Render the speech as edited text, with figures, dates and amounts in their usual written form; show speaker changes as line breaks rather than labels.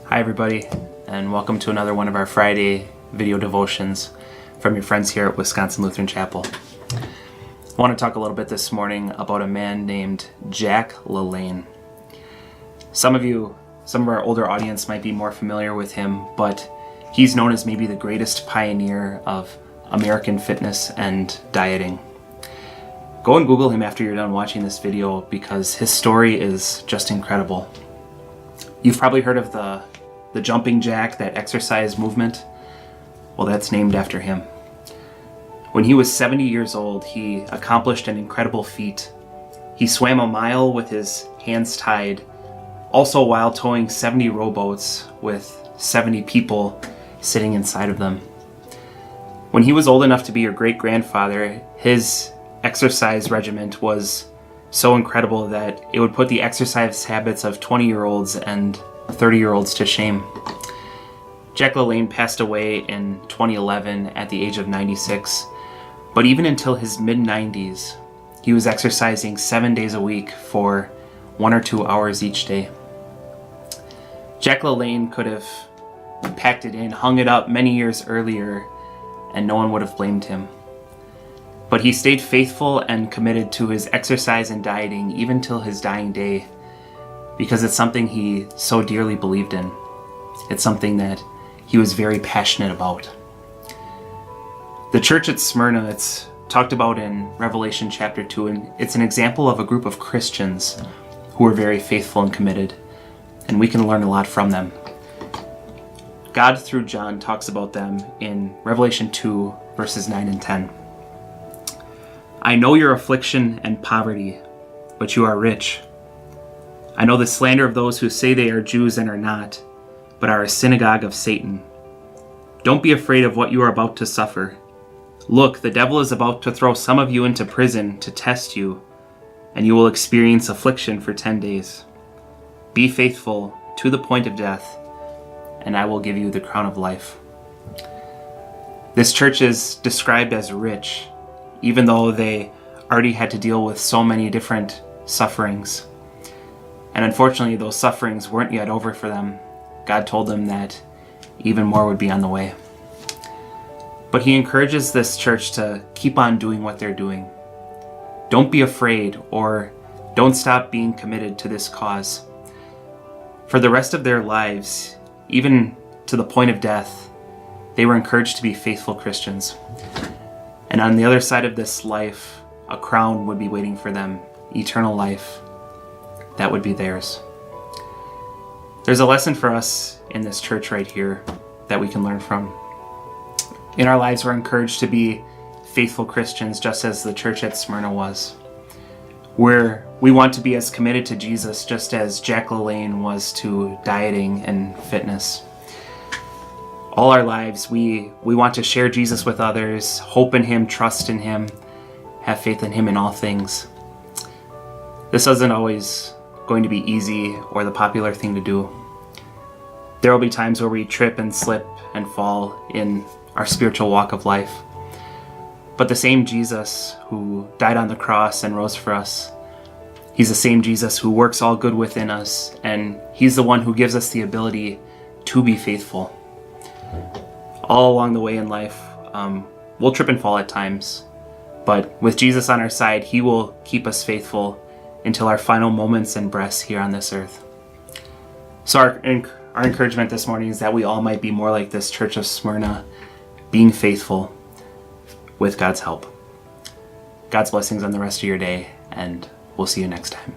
Hi everybody, and welcome to another one of our Friday video devotions from your friends here at Wisconsin Lutheran Chapel. I want to talk a little bit this morning about a man named Jack LaLanne. Some of our older audience might be more familiar with him, but he's known as maybe the greatest pioneer of American fitness and dieting. Go and Google him after you're done watching this video because his story is just incredible. You've probably heard of the jumping jack, that exercise movement. Well, that's named after him. When he was 70 years old, he accomplished an incredible feat. He swam a mile with his hands tied, also while towing 70 rowboats with 70 people sitting inside of them. When he was old enough to be your great-grandfather, his exercise regimen was so incredible that it would put the exercise habits of 20-year-olds and 30-year-olds to shame. Jack LaLanne passed away in 2011 at the age of 96, but even until his mid-90s, he was exercising 7 days a week for 1 or 2 hours each day. Jack LaLanne could have packed it in, hung it up many years earlier, and no one would have blamed him. But he stayed faithful and committed to his exercise and dieting even till his dying day, because it's something he so dearly believed in. It's something that he was very passionate about. The church at Smyrna, it's talked about in Revelation chapter 2, and it's an example of a group of Christians who are very faithful and committed, and we can learn a lot from them. God, through John, talks about them in Revelation 2, verses 9 and 10. I know your affliction and poverty, but you are rich. I know the slander of those who say they are Jews and are not, but are a synagogue of Satan. Don't be afraid of what you are about to suffer. Look, the devil is about to throw some of you into prison to test you, and you will experience affliction for 10 days. Be faithful to the point of death, and I will give you the crown of life. This church is described as rich, even though they already had to deal with so many different sufferings. And unfortunately, those sufferings weren't yet over for them. God told them that even more would be on the way. But he encourages this church to keep on doing what they're doing. Don't be afraid, or don't stop being committed to this cause. For the rest of their lives, even to the point of death, they were encouraged to be faithful Christians. And on the other side of this life, a crown would be waiting for them, eternal life. That would be theirs. There's a lesson for us in this church right here that we can learn from. In our lives, we're encouraged to be faithful Christians, just as the church at Smyrna was. We want to be as committed to Jesus, just as Jack LaLanne was to dieting and fitness. All our lives, we want to share Jesus with others, hope in him, trust in him, have faith in him in all things. This isn't always going to be easy or the popular thing to do. There will be times where we trip and slip and fall in our spiritual walk of life. But the same Jesus who died on the cross and rose for us, he's the same Jesus who works all good within us, and he's the one who gives us the ability to be faithful. All along the way in life, we'll trip and fall at times, but with Jesus on our side, he will keep us faithful until our final moments and breaths here on this earth. So our encouragement this morning is that we all might be more like this church of Smyrna, being faithful with God's help. God's blessings on the rest of your day, and we'll see you next time.